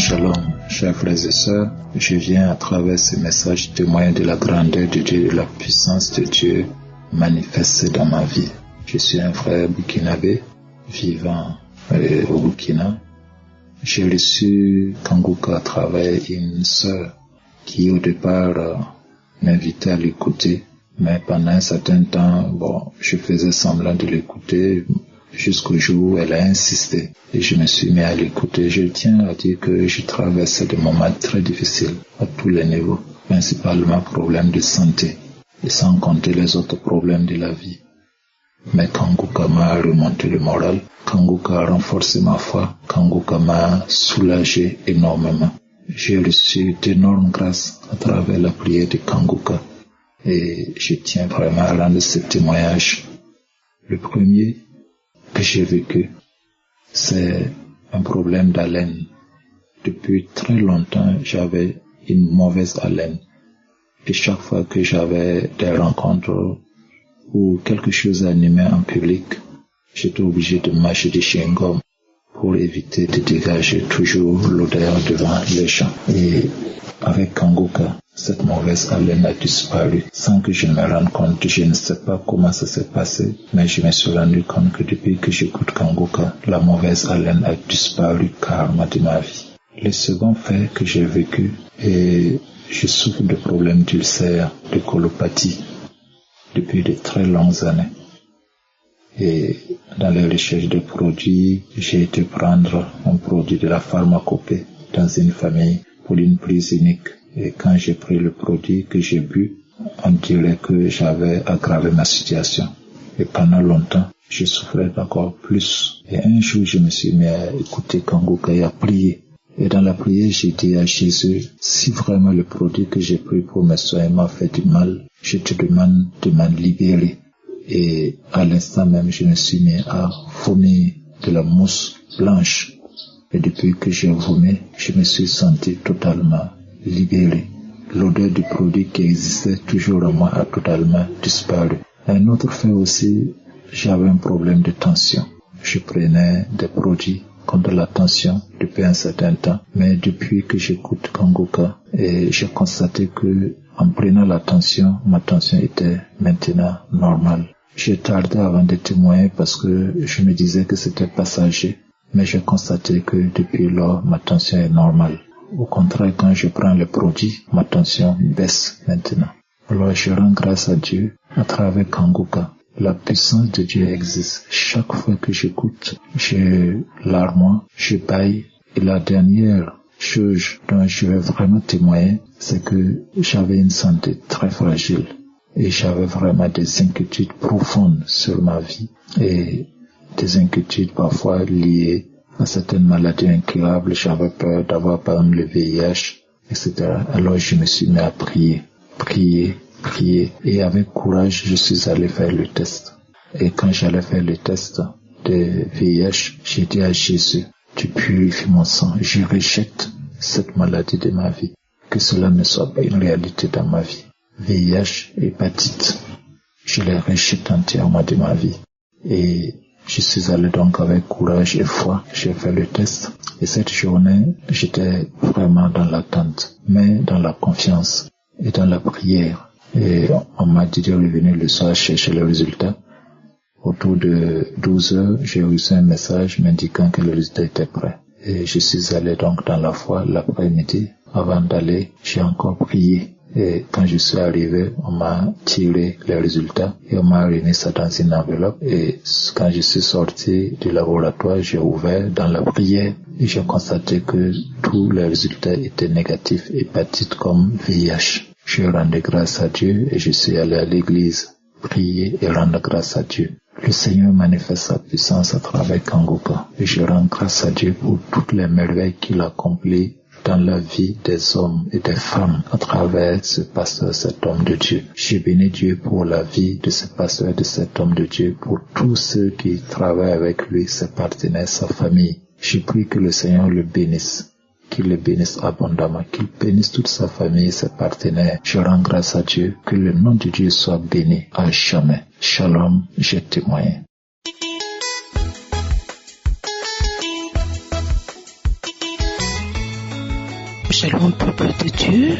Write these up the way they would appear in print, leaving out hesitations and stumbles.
Shalom, chers frères et sœurs, je viens à travers ce message témoigner de la grandeur de Dieu et de la puissance de Dieu manifestée dans ma vie. Je suis un frère burkinabé vivant au Burkina. J'ai reçu Kanguka à travers une sœur qui au départ m'invitait à l'écouter, mais pendant un certain temps, je faisais semblant de l'écouter jusqu'au jour où elle a insisté et je me suis mis à l'écouter. Je tiens à dire que je traversais des moments très difficiles à tous les niveaux, principalement problèmes de santé et sans compter les autres problèmes de la vie. Mais Kanguka m'a remonté le moral, Kanguka a renforcé ma foi, Kanguka m'a soulagé énormément. J'ai reçu d'énormes grâces à travers la prière de Kanguka et je tiens vraiment à rendre ce témoignage. Le premier que j'ai vécu, c'est un problème d'haleine. Depuis très longtemps, j'avais une mauvaise haleine. Et chaque fois que j'avais des rencontres ou quelque chose à animer en public, j'étais obligé de mâcher du chewing-gum pour éviter de dégager toujours l'odeur devant les gens. Et avec Kanguka, cette mauvaise haleine a disparu sans que je me rende compte. Je ne sais pas comment ça s'est passé, mais je me suis rendu compte que depuis que j'écoute Kanguka, la mauvaise haleine a disparu carrément de ma vie. Le second fait que j'ai vécu, et je souffre de problèmes d'ulcères, de colopathie depuis de très longues années. Et dans les recherches de produits, j'ai été prendre un produit de la pharmacopée dans une famille pour une prise unique. Et quand j'ai pris le produit que j'ai bu, on dirait que j'avais aggravé ma situation. Et pendant longtemps, je souffrais encore plus. Et un jour, je me suis mis à écouter Kanguka et à prier. Et dans la prière, j'ai dit à Jésus, si vraiment le produit que j'ai pris pour mes soins m'a fait du mal, je te demande de m'en libérer. Et à l'instant même, je me suis mis à vomir de la mousse blanche. Et depuis que j'ai vomi, je me suis senti totalement libéré. L'odeur du produit qui existait toujours en moi a totalement disparu. Un autre fait aussi, j'avais un problème de tension. Je prenais des produits contre la tension depuis un certain temps, mais depuis que j'écoute Kanguka, et j'ai constaté que en prenant la tension, ma tension était maintenant normale. J'ai tardé avant de témoigner parce que je me disais que c'était passager, mais j'ai constaté que depuis lors, ma tension est normale. Au contraire, quand je prends le produit, ma tension baisse maintenant. Alors je rends grâce à Dieu à travers Kanguka. La puissance de Dieu existe. Chaque fois que j'écoute, je larmoie, je baille. Et la dernière chose dont je vais vraiment témoigner, c'est que j'avais une santé très fragile. Et j'avais vraiment des inquiétudes profondes sur ma vie. Et des inquiétudes parfois liées à certaines maladies incurables. J'avais peur d'avoir par exemple le VIH, etc. Alors je me suis mis à prier. Et avec courage, je suis allé faire le test. Et quand j'allais faire le test de VIH, j'ai dit à Jésus, tu purifies mon sang, je rejette cette maladie de ma vie. Que cela ne soit pas une réalité dans ma vie. VIH, hépatite, je les rejette entièrement de ma vie. Et je suis allé donc avec courage et foi, j'ai fait le test. Et cette journée, j'étais vraiment dans l'attente, mais dans la confiance et dans la prière. Et on m'a dit de revenir le soir chercher les résultats. Autour de 12 heures, j'ai reçu un message m'indiquant que le résultat était prêt. Et je suis allé donc dans la foi l'après-midi. Avant d'aller, j'ai encore prié. Et quand je suis arrivé, on m'a tiré les résultats et on m'a remis ça dans une enveloppe. Et quand je suis sorti du laboratoire, j'ai ouvert dans la prière et j'ai constaté que tous les résultats étaient négatifs, hépatite comme VIH. Je rendais grâce à Dieu et je suis allé à l'église prier et rendre grâce à Dieu. Le Seigneur manifeste sa puissance à travers Kanguka et je rends grâce à Dieu pour toutes les merveilles qu'il accomplit dans la vie des hommes et des femmes à travers ce pasteur, cet homme de Dieu. Je bénis Dieu pour la vie de ce pasteur, de cet homme de Dieu, pour tous ceux qui travaillent avec lui, ses partenaires, sa famille. Je prie que le Seigneur le bénisse, qu'il le bénisse abondamment, qu'il bénisse toute sa famille et ses partenaires. Je rends grâce à Dieu, que le nom de Dieu soit béni à jamais. Shalom, j'ai témoigné. Shalom peuple de Dieu,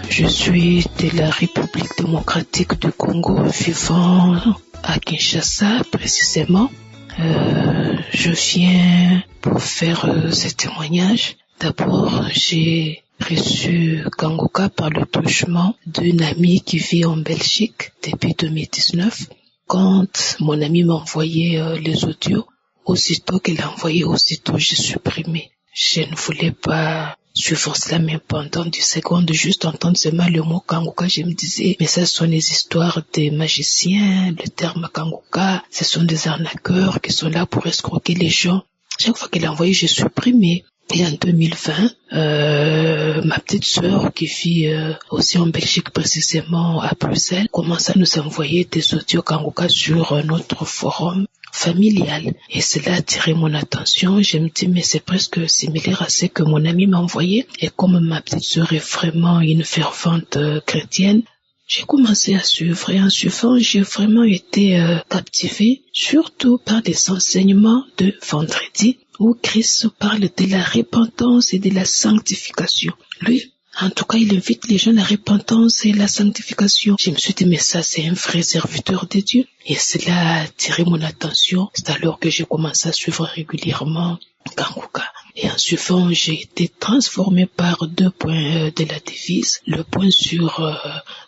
je suis de la République démocratique du Congo, vivant à Kinshasa précisément. Je viens pour faire ce témoignage. D'abord, j'ai reçu Kangoka par le touchement d'une amie qui vit en Belgique depuis 2019. Quand mon amie m'a envoyé les audios, aussitôt qu'elle a envoyé, aussitôt j'ai supprimé. Je ne voulais pas suivre cela, mais pendant 10 secondes, juste entendre seulement le mot Kangoka, je me disais, mais ça sont les histoires des magiciens, le terme Kangoka, ce sont des arnaqueurs qui sont là pour escroquer les gens. Chaque fois qu'elle a envoyé, j'ai supprimé. Et en 2020, ma petite sœur qui vit aussi en Belgique, précisément à Bruxelles, commence à nous envoyer des audios Kangoka sur notre forum familial. Et cela a attiré mon attention. Je me dis, mais c'est presque similaire à ce que mon ami m'a envoyé. Et comme ma petite sœur est vraiment une fervente chrétienne, j'ai commencé à suivre. Et en suivant, j'ai vraiment été captivée, surtout par les enseignements de vendredi, où Christ parle de la repentance et de la sanctification. Lui, en tout cas, il invite les gens à la repentance et la sanctification. Je me suis dit, mais ça, c'est un vrai serviteur de Dieu. Et cela a attiré mon attention. C'est alors que j'ai commencé à suivre régulièrement Kangoka. Et en suivant, j'ai été transformé par 2 points de la devise. Le point sur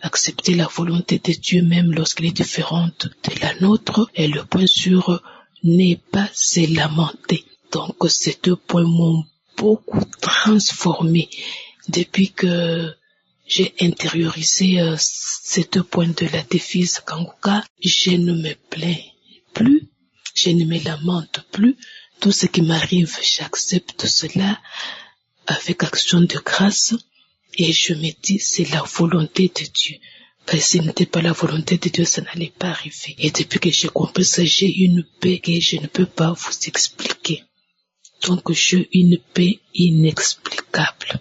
accepter la volonté de Dieu même lorsqu'elle est différente de la nôtre. Et le point sur ne pas se lamenter. Donc, ces 2 points m'ont beaucoup transformé. Depuis que j'ai intériorisé ces 2 points de la devise Kangoka, je ne me plains plus, je ne me lamente plus. Tout ce qui m'arrive, j'accepte cela avec action de grâce et je me dis c'est la volonté de Dieu. Parce que si ce n'était pas la volonté de Dieu, ça n'allait pas arriver. Et depuis que j'ai compris ça, j'ai une paix que je ne peux pas vous expliquer. Donc j'ai une paix inexplicable.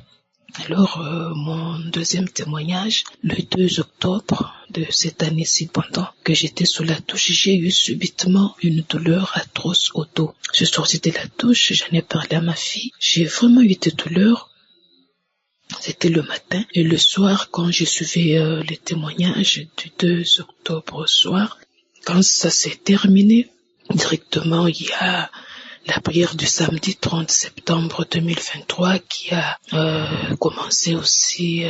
Alors, mon deuxième témoignage, le 2 octobre de cette année-ci, pendant que j'étais sous la douche, j'ai eu subitement une douleur atroce au dos. Je suis sortie de la douche, j'en ai parlé à ma fille. J'ai vraiment eu des douleurs. C'était le matin. Et le soir, quand je suivais les témoignages du 2 octobre au soir, quand ça s'est terminé, directement, il y a la prière du samedi 30 septembre 2023 qui a commencé aussi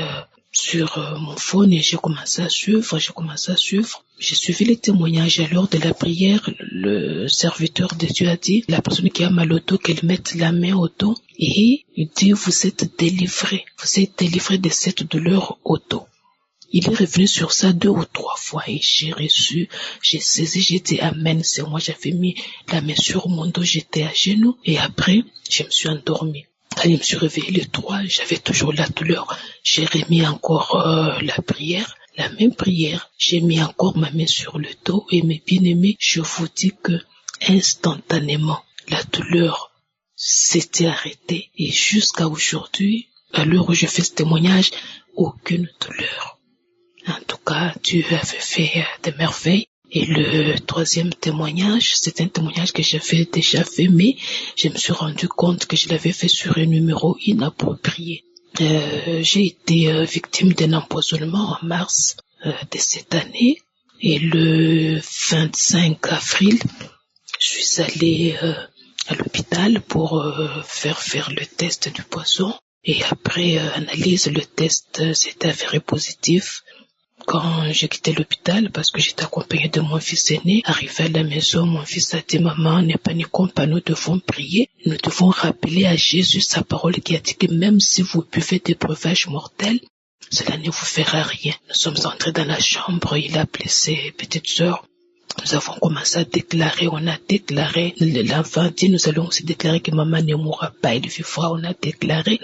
sur mon phone et j'ai commencé à suivre. J'ai suivi les témoignages. À l'heure de la prière, le serviteur de Dieu a dit, la personne qui a mal au dos, qu'elle mette la main au dos et il dit, vous êtes délivré de cette douleur au dos. Il est revenu sur ça 2 ou 3 fois et j'ai saisi, j'ai dit amen, c'est moi, j'avais mis la main sur mon dos, j'étais à genoux et après, je me suis endormi. Quand je me suis réveillé le 3, j'avais toujours la douleur. J'ai remis encore la prière, la même prière. J'ai mis encore ma main sur le dos et mes bien-aimés, je vous dis que instantanément, la douleur s'était arrêtée et jusqu'à aujourd'hui, à l'heure où je fais ce témoignage, aucune douleur. En tout cas, Dieu avait fait des merveilles. Et le 3e témoignage, c'est un témoignage que j'avais déjà fait, mais je me suis rendu compte que je l'avais fait sur un numéro inapproprié. J'ai été victime d'un empoisonnement en mars de cette année. Et le 25 avril, je suis allée à l'hôpital pour faire le test du poison. Et après analyse, le test s'est avéré positif. Quand j'ai quitté l'hôpital, parce que j'étais accompagnée de mon fils aîné, arrivé à la maison, mon fils a dit, maman, ne paniquons pas, nous devons prier, nous devons rappeler à Jésus sa parole qui a dit que même si vous buvez des breuvages mortels, cela ne vous fera rien. Nous sommes entrés dans la chambre, il a appelé ses petites sœurs. Nous avons commencé à déclarer, l'enfant dit, nous allons aussi déclarer que maman ne mourra pas, il vivra, on a déclaré,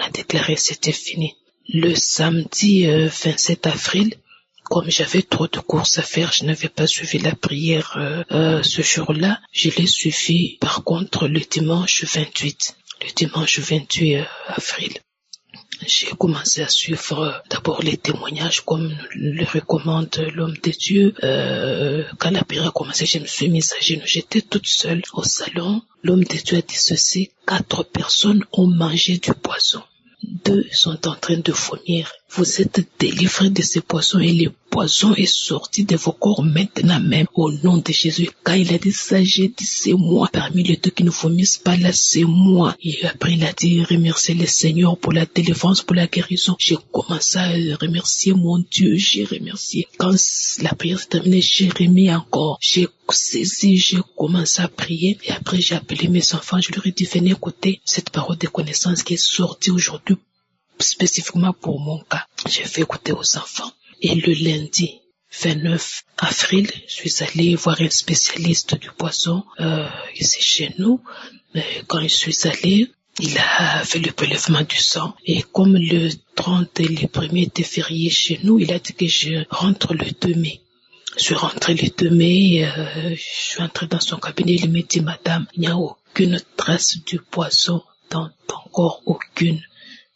c'était fini. Le samedi 27 avril, comme j'avais trop de courses à faire, je n'avais pas suivi la prière ce jour-là. Je l'ai suivi par contre le dimanche 28 avril. J'ai commencé à suivre d'abord les témoignages comme le recommande l'homme de Dieu. Quand la prière a commencé, je me suis mise à genoux. J'étais toute seule au salon. L'homme de Dieu a dit ceci, 4 personnes ont mangé du poison. deux sont en train de vomir. Vous êtes délivrés de ces poissons et le poison est sorti de vos corps maintenant même au nom de Jésus. Quand il a dit ça, j'ai dit c'est moi. Parmi les deux qui ne vomissent pas là, c'est moi. Et après il a dit remercier le Seigneur pour la délivrance, pour la guérison. J'ai commencé à remercier mon Dieu, j'ai remercié. Quand la prière s'est terminée, j'ai remis encore. J'ai saisi, j'ai commencé à prier. Et après j'ai appelé mes enfants, je leur ai dit venez écouter cette parole de connaissance qui est sortie aujourd'hui spécifiquement pour mon cas. J'ai fait écouter aux enfants. Et le lundi 29 avril, je suis allé voir un spécialiste du poisson ici chez nous. Quand je suis allé, il a fait le prélèvement du sang. Et comme le 30 et le 1er était férié chez nous, il a dit que je rentre le 2 mai. Je suis rentré le 2 mai, je suis entré dans son cabinet, il me dit, madame, il n'y a aucune trace du poisson dans ton corps, aucune.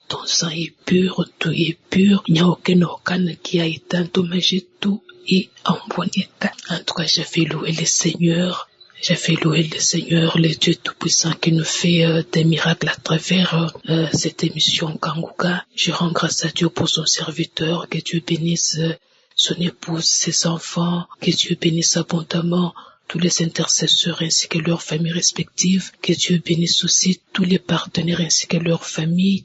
Ton sang est pur, tout est pur, il n'y a aucun organe qui a été endommagé, tout est en bon état. En tout cas, j'ai fait louer le Seigneur. J'ai fait louer le Seigneur, le Dieu Tout-Puissant qui nous fait des miracles à travers cette émission Kanguka. Je rends grâce à Dieu pour son serviteur, que Dieu bénisse son épouse, ses enfants, que Dieu bénisse abondamment tous les intercesseurs ainsi que leurs familles respectives, que Dieu bénisse aussi tous les partenaires ainsi que leurs familles,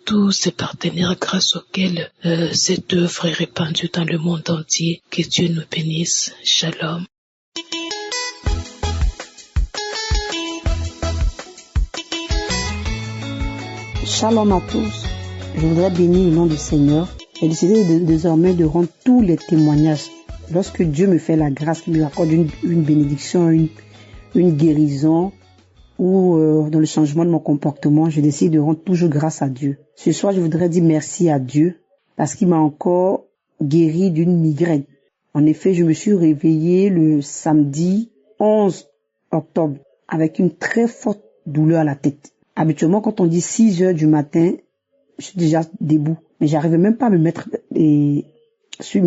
tous ces partenaires grâce auxquels cette œuvre est répandue dans le monde entier. Que Dieu nous bénisse. Shalom. Shalom à tous. Je voudrais bénir le nom du Seigneur. J'ai décidé désormais de rendre tous les témoignages. Lorsque Dieu me fait la grâce, qu'il me accorde une bénédiction, une guérison ou dans le changement de mon comportement, je décide de rendre toujours grâce à Dieu. Ce soir, je voudrais dire merci à Dieu parce qu'il m'a encore guéri d'une migraine. En effet, je me suis réveillée le samedi 11 octobre avec une très forte douleur à la tête. Habituellement, quand on dit 6 heures du matin, je suis déjà debout. Mais j'arrivais même pas à me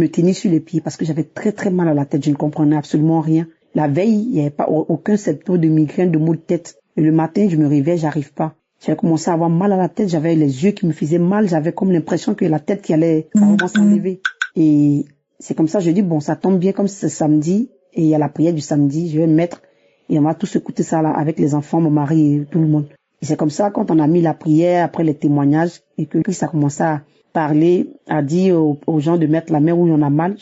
tenir sur les pieds parce que j'avais très très mal à la tête. Je ne comprenais absolument rien. La veille, il n'y avait pas aucun symptôme de migraine, de maux de tête. Et le matin, je me réveille, j'arrive pas. J'avais commencé à avoir mal à la tête. J'avais les yeux qui me faisaient mal. J'avais comme l'impression que la tête qui allait vraiment s'enlever. Et c'est comme ça, je dis, bon, ça tombe bien comme c'est samedi. Et il y a la prière du samedi. Je vais me mettre et on va tous écouter ça là avec les enfants, mon mari et tout le monde. Et c'est comme ça, quand on a mis la prière après les témoignages et que Christ a commencé à parler, a dit aux gens de mettre la main où il y en a mal.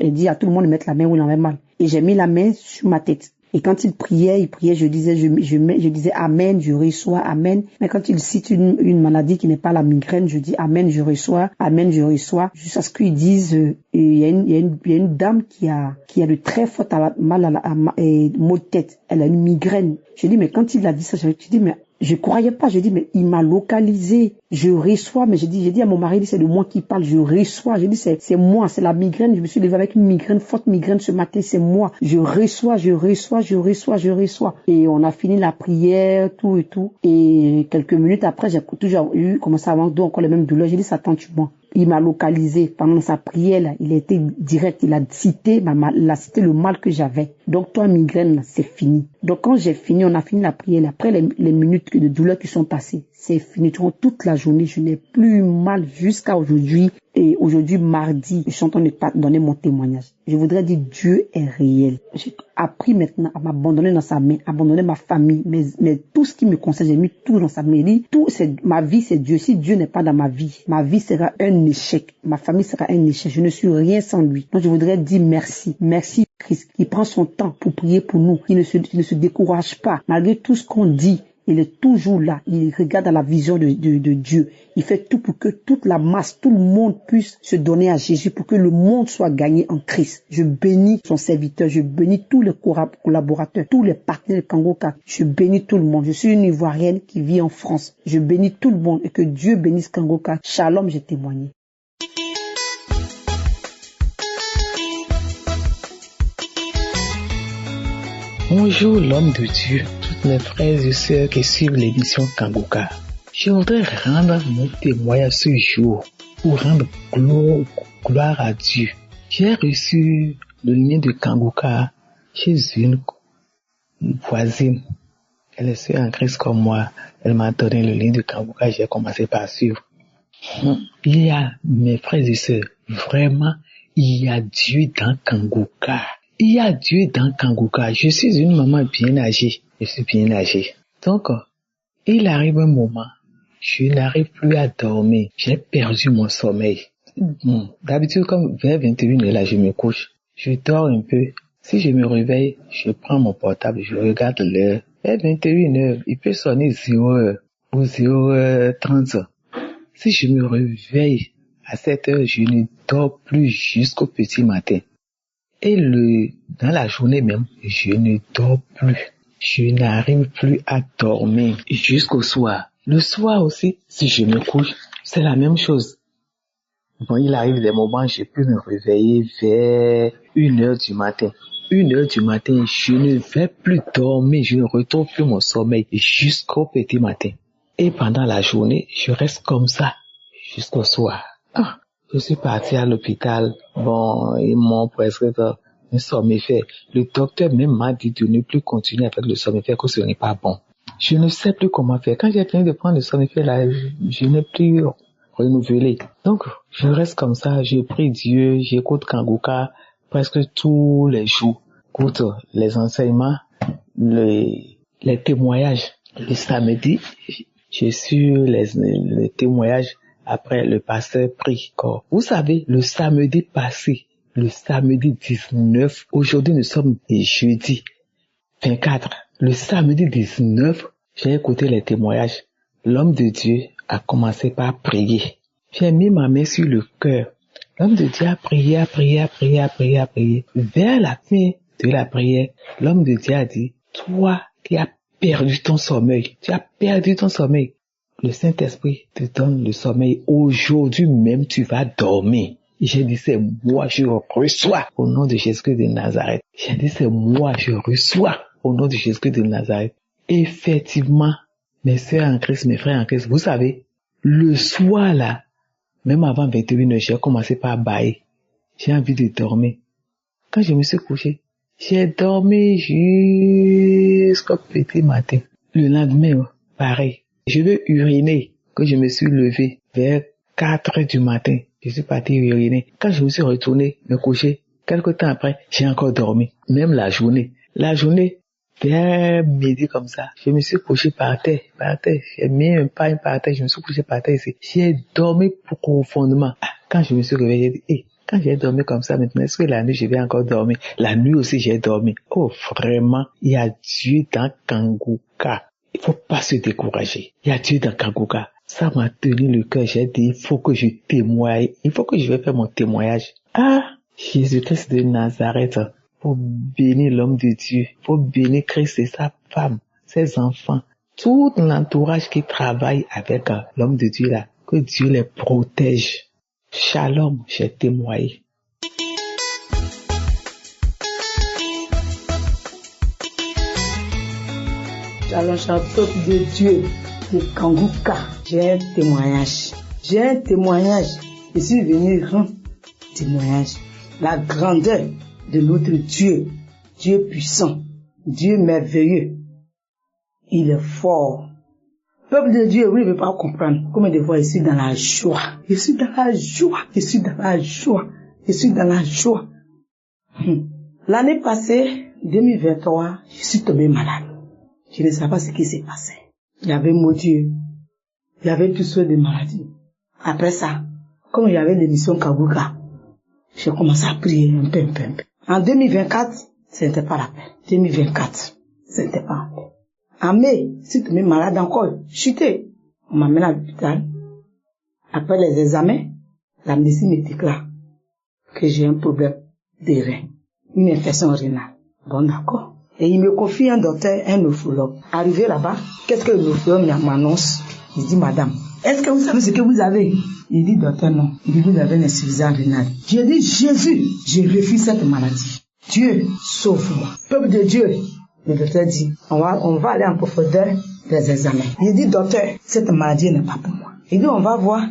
Il dit à tout le monde de mettre la main où il y en a mal. Et j'ai mis la main sur ma tête. Et quand il priait, je disais Amen, je reçois, Amen. Mais quand il cite une maladie qui n'est pas la migraine, je dis Amen, je reçois, Amen, je reçois. Jusqu'à ce qu'ils disent, il y a une dame qui a de très fort mal à maux de tête. Elle a une migraine. Je dis, mais quand il a dit ça, je dis, mais je croyais pas, je dis, mais il m'a localisé, je reçois, mais j'ai dit à mon mari, c'est de moi qui parle, je reçois, j'ai dit, c'est moi, c'est la migraine, je me suis levé avec une migraine, forte migraine ce matin, c'est moi, je reçois. Et on a fini la prière, tout et tout, et quelques minutes après, j'ai toujours commencé à avoir encore les mêmes douleurs, j'ai dit, ça tente sur moi. Il m'a localisé pendant sa prière, là, il a été direct, il a cité le mal que j'avais. Donc, toi, migraine, là, c'est fini. Donc, quand j'ai fini, on a fini la prière, là, après les minutes de douleur qui sont passées, c'est fini. Durant toute la journée, je n'ai plus mal jusqu'à aujourd'hui. Et aujourd'hui, mardi, je suis en train de donner mon témoignage. Je voudrais dire, Dieu est réel. J'ai appris maintenant à m'abandonner dans sa main, abandonner ma famille, mais tout ce qui me concerne, j'ai mis tout dans sa main. Ma vie, c'est Dieu. Si Dieu n'est pas dans ma vie sera un échec. Ma famille sera un échec. Je ne suis rien sans lui. Donc, je voudrais dire merci. Merci, Christ, qui prend son temps pour prier pour nous, qui ne se décourage pas, malgré tout ce qu'on dit. Il est toujours là. Il regarde à la vision de Dieu. Il fait tout pour que toute la masse, tout le monde puisse se donner à Jésus, pour que le monde soit gagné en Christ. Je bénis son serviteur. Je bénis tous les collaborateurs, tous les partenaires de Kanguka. Je bénis tout le monde. Je suis une Ivoirienne qui vit en France. Je bénis tout le monde et que Dieu bénisse Kanguka. Shalom, j'ai témoigné. Bonjour l'homme de Dieu, toutes mes frères et sœurs qui suivent l'émission Kanguka. Je voudrais rendre mon témoignage ce jour pour rendre gloire à Dieu. J'ai reçu le lien de Kanguka chez une voisine. Elle est sûre en Christ comme moi. Elle m'a donné le livre du Kanguka, j'ai commencé par suivre. Il y a, mes frères et sœurs, vraiment, il y a Dieu dans Kanguka. Il y a Dieu dans Kanguka. Je suis une maman bien âgée. Je suis bien âgée. Donc, il arrive un moment, je n'arrive plus à dormir. J'ai perdu mon sommeil. D'habitude, comme vers 21h, là, je me couche. Je dors un peu. Si je me réveille, je prends mon portable, je regarde l'heure. Vers 21h, il peut sonner 0h ou 0h30. Si je me réveille à 7h, je ne dors plus jusqu'au petit matin. Et dans la journée même, je ne dors plus. Je n'arrive plus à dormir jusqu'au soir. Le soir aussi, si je me couche, c'est la même chose. Bon, il arrive des moments, je peux me réveiller vers 1h du matin. 1h du matin, je ne vais plus dormir, je ne retrouve plus mon sommeil jusqu'au petit matin. Et pendant la journée, je reste comme ça jusqu'au soir. Je suis parti à l'hôpital. Bon, ils m'ont prescrit un somnifère. Le docteur même m'a dit de ne plus continuer avec le somnifère, que ce n'est pas bon. Je ne sais plus comment faire. Quand j'ai fini de prendre le somnifère, là, je n'ai plus renouvelé. Donc, je reste comme ça, je prie Dieu, j'écoute Kanguka presque tous les jours. J'écoute les enseignements, les témoignages. Le samedi, je suis les témoignages après le pasteur prie. Vous savez, le samedi passé, le samedi 19, aujourd'hui nous sommes jeudi 24. Le samedi 19, j'ai écouté les témoignages. L'homme de Dieu a commencé par prier. J'ai mis ma main sur le cœur. L'homme de Dieu a prié. Vers la fin de la prière, l'homme de Dieu a dit, toi qui as perdu ton sommeil, le Saint-Esprit te donne le sommeil. Aujourd'hui même, tu vas dormir. J'ai dit, c'est moi, je reçois au nom de Jésus de Nazareth. J'ai dit, c'est moi, je reçois au nom de Jésus de Nazareth. Effectivement, mes sœurs en Christ, mes frères en Christ, vous savez, le soir là, même avant 21h, j'ai commencé par bailler. J'ai envie de dormir. Quand je me suis couché, j'ai dormi jusqu'au petit matin. Le lendemain, pareil. Je veux uriner. Quand je me suis levé vers 4h du matin, je suis parti uriner. Quand je me suis retourné me coucher, quelque temps après, j'ai encore dormi. Même la journée, vers midi comme ça, je me suis couché par terre. J'ai mis un pain par terre, je me suis couché par terre ici. J'ai dormi profondément. Quand je me suis réveillé, j'ai dit, quand j'ai dormi comme ça maintenant, est-ce que la nuit je vais encore dormir? La nuit aussi j'ai dormi. Oh, vraiment, il y a Dieu dans Kanguka. Il faut pas se décourager. Il y a Dieu dans Kanguka. Ça m'a tenu le cœur. J'ai dit, il faut que je témoigne. Il faut que je vais faire mon témoignage. Jésus-Christ de Nazareth. Faut bénir l'homme de Dieu. Faut bénir Christ et sa femme, ses enfants. Tout l'entourage qui travaille avec l'homme de Dieu là. Que Dieu les protège. Shalom, j'ai témoigné. Shalom, cher peuple de Dieu, de Kanguka. J'ai un témoignage. Je suis venu rendre témoignage. La grandeur de notre Dieu. Dieu puissant. Dieu merveilleux. Il est fort. Peuple de Dieu, vous ne pouvez pas comprendre. Combien de fois je suis dans la joie. L'année passée, 2023, je suis tombé malade. Je ne sais pas ce qui s'est passé. Il y avait mon Dieu. Il y avait toutes sortes de maladies. Après ça, comme il y avait l'émission Kanguka, j'ai commencé à prier un peu. En 2024, ce n'était pas la peine. En mai, je suis tombé malade encore. Chuté. On m'a mené à l'hôpital. Après les examens, la médecine me déclare que j'ai un problème de rein. Une infection rénale. Bon, d'accord. Et il me confie un docteur, un nephrologue. Arrivé là-bas, qu'est-ce que le nephrologue m'annonce? Il dit, madame, est-ce que vous savez ce que vous avez? Il dit, docteur, non. Il dit, vous avez une insuffisance rénale. J'ai dit, Jésus, je refuse cette maladie. Dieu, sauve-moi. Peuple de Dieu. Le docteur dit, on va aller en profondeur des examens. Il dit, docteur, cette maladie n'est pas pour moi. Il dit, on va voir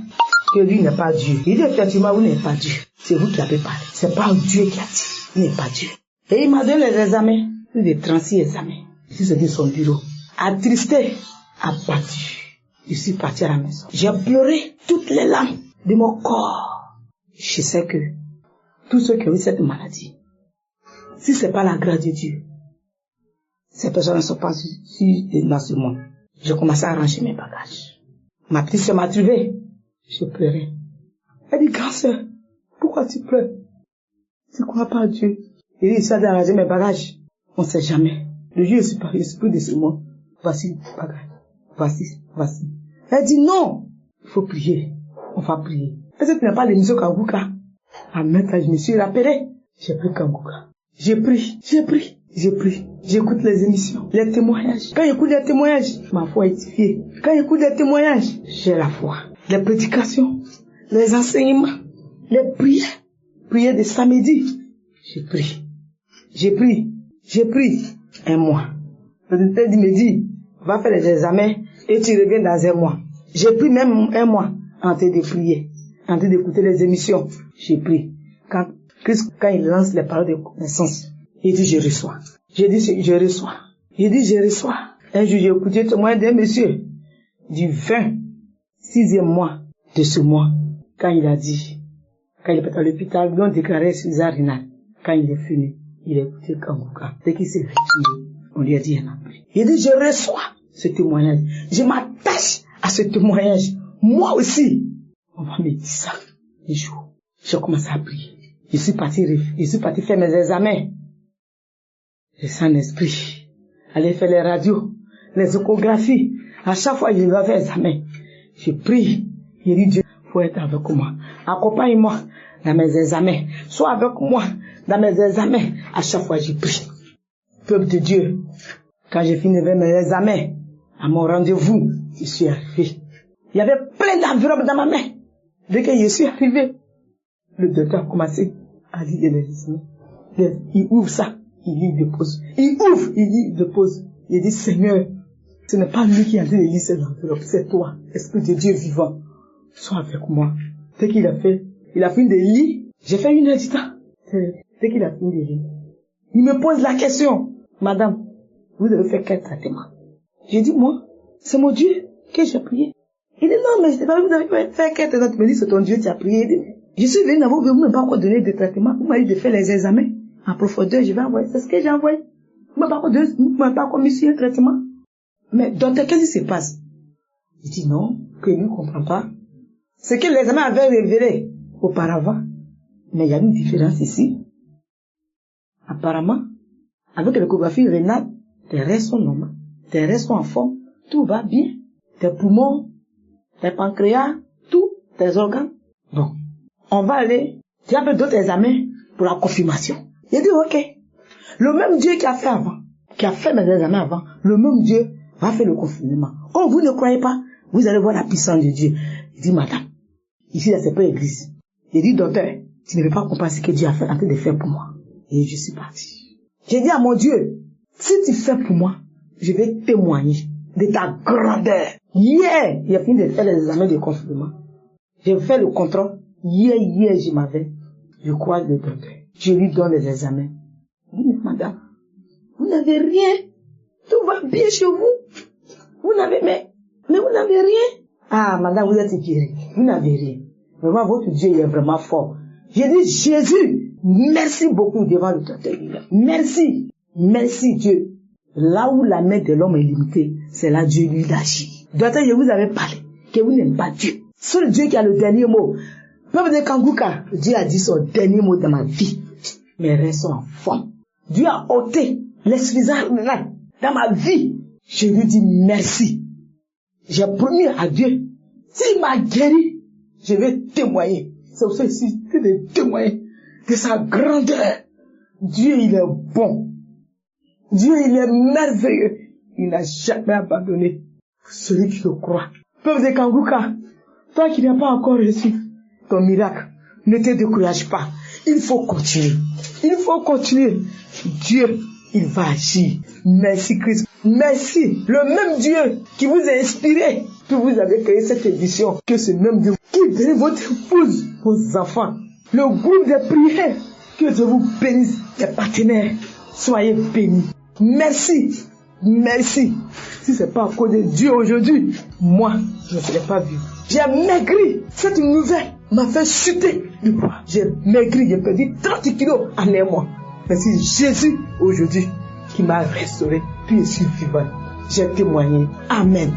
que lui n'est pas Dieu. Il dit, effectivement, vous n'êtes pas Dieu. C'est vous qui avez parlé. C'est pas Dieu qui a dit. Il n'est pas Dieu. Et il m'a donné les examens. Plus de 36 examens. Je suis sorti de son bureau attristé, abattu. Je suis parti à la maison. J'ai pleuré toutes les larmes de mon corps. Je sais que tous ceux qui ont eu cette maladie, si ce n'est pas la grâce de Dieu, ces personnes ne sont pas dans ce monde. J'ai commencé à ranger mes bagages. Ma petite soeur m'a trouvé. Je pleurais. Elle dit, grand sœur, pourquoi tu pleures? Tu ne crois pas à Dieu? Il dit, ça a arrangé mes bagages. On ne sait jamais. Le jour où je suis parti, je suis plus de ce monde. Voici les bagages. Voici. Elle dit, non, il faut prier. On va prier. Est-ce que tu n'as pas l'émission Kanguka? En même temps, je me suis rappelé. J'ai pris Kanguka. J'ai pris. J'écoute les émissions, les témoignages. Quand j'écoute les témoignages, ma foi est édifiée. Quand j'écoute les témoignages, j'ai la foi. Les prédications, les enseignements, les prières de samedi. J'ai pris un mois. Le docteur me dit, va faire les examens et tu reviens dans un mois. J'ai pris même un mois en train de prier, en train d'écouter les émissions. J'ai pris. Quand il lance les paroles de connaissance, il dit, je reçois. J'ai dit, je reçois. Un jour, j'ai écouté le témoignage d'un monsieur du 26e mois de ce mois, quand il a dit, quand il est à l'hôpital, ils ont déclaré suicide rénal. Quand il est fini, il a écouté Kanguka. Dès qu'il s'est retiré, on lui a dit, il n'a plus. Il dit, je reçois ce témoignage. Je m'attache à ce témoignage. Moi aussi, on va me dire ça. Un jour, j'ai commencé à prier. Je suis parti faire mes examens. Le Saint-Esprit, aller faire les radios, les échographies. À chaque fois, je vais faire examen. Je prie. Je dis, Dieu, faut être avec moi. Accompagne-moi dans mes examens. Sois avec moi dans mes examens. À chaque fois, je prie. Peuple de Dieu, quand j'ai fini avec mes examens, à mon rendez-vous, je suis arrivé. Il y avait plein d'enveloppes dans ma main. Dès que je suis arrivé, le docteur a commencé à lire les examens. Il ouvre ça. Il lit, il dépose. Il ouvre, il lit, il dépose. Il dit, Seigneur, ce n'est pas lui qui a lire cette enveloppe, c'est toi, Esprit de Dieu vivant. Sois avec moi. Dès qu'il a fini de lire, j'ai fait 1 heure du temps. Dès qu'il a fini de lire, il me pose la question, Madame, vous devez faire quel traitement? J'ai dit, moi, c'est mon Dieu que j'ai prié. Il dit, non, mais je ne sais pas, vous devez faire quel traitement? Il me dit, c'est ton Dieu qui a prié. Je suis venu, vous ne m'avez pas encore donné de traitement. Vous m'avez dit de faire les examens. En profondeur, je vais envoyer. C'est ce que j'ai envoyé. Vous ne m'avez pas commis sur un traitement. Mais docteur, qu'est-ce qui se passe? Il dit non, que lui ne comprend pas. Ce que l'examen avait révélé auparavant. Mais il y a une différence ici. Apparemment, avec l'échographie rénale, tes restes sont normaux. Tes restes sont en forme. Tout va bien. Tes poumons, tes pancréas, tout, tes organes. Donc, on va aller. Il y a d'autres examens pour la confirmation. Il dit, ok, le même Dieu qui a fait mes examens avant, le même Dieu va faire le confinement. Comme vous ne croyez pas, vous allez voir la puissance de Dieu. Il dit, madame, ici, c'est pas l'église. Il dit, docteur, tu ne veux pas comprendre ce que Dieu a fait en train de faire pour moi. Et je suis parti. J'ai dit à mon Dieu, si tu fais pour moi, je vais témoigner de ta grandeur. Hier, il a fini de faire les examens de confinement. J'ai fait le contrôle. Hier, je crois le docteur. Je lui donne les examens. Il dit, madame, vous n'avez rien. Tout va bien chez vous. Vous n'avez, mais vous n'avez rien. Ah, madame, vous êtes guérie. Vous n'avez rien. Vraiment, votre Dieu, il est vraiment fort. J'ai dit, Jésus, merci beaucoup devant le docteur. Merci Dieu. Là où la main de l'homme est limitée, c'est là Dieu lui agit. Docteur, je vous avais parlé que vous n'aimez pas Dieu. Seul Dieu qui a le dernier mot. Peuple de Kanguka, Dieu a dit son dernier mot dans ma vie. Mes reins sont en forme. Dieu a ôté l'insuffisance dans ma vie. Je lui dis merci. J'ai promis à Dieu, s'il m'a guéri, je vais témoigner. C'est pour ça que je suis de témoigner de sa grandeur. Dieu, il est bon. Dieu, il est merveilleux. Il n'a jamais abandonné celui qui le croit. Peuple de Kanguka, toi qui n'as pas encore reçu ton miracle, ne te décourage pas. Il faut continuer. Dieu, il va agir. Merci Christ. Merci. Le même Dieu qui vous a inspiré, que vous avez créé cette édition, que ce même Dieu qui bénit votre épouse, vos enfants. Le groupe de prière, que Dieu vous bénisse. Les partenaires, soyez bénis. Merci. merci. Si c'est pas à cause de Dieu aujourd'hui, moi, je ne serais pas vivre. J'ai maigri. Cette nouvelle m'a fait chuter du poids. J'ai maigri, j'ai perdu 30 kilos en un mois. Merci Jésus aujourd'hui qui m'a restauré, puis je suis vivant. J'ai témoigné. Amen.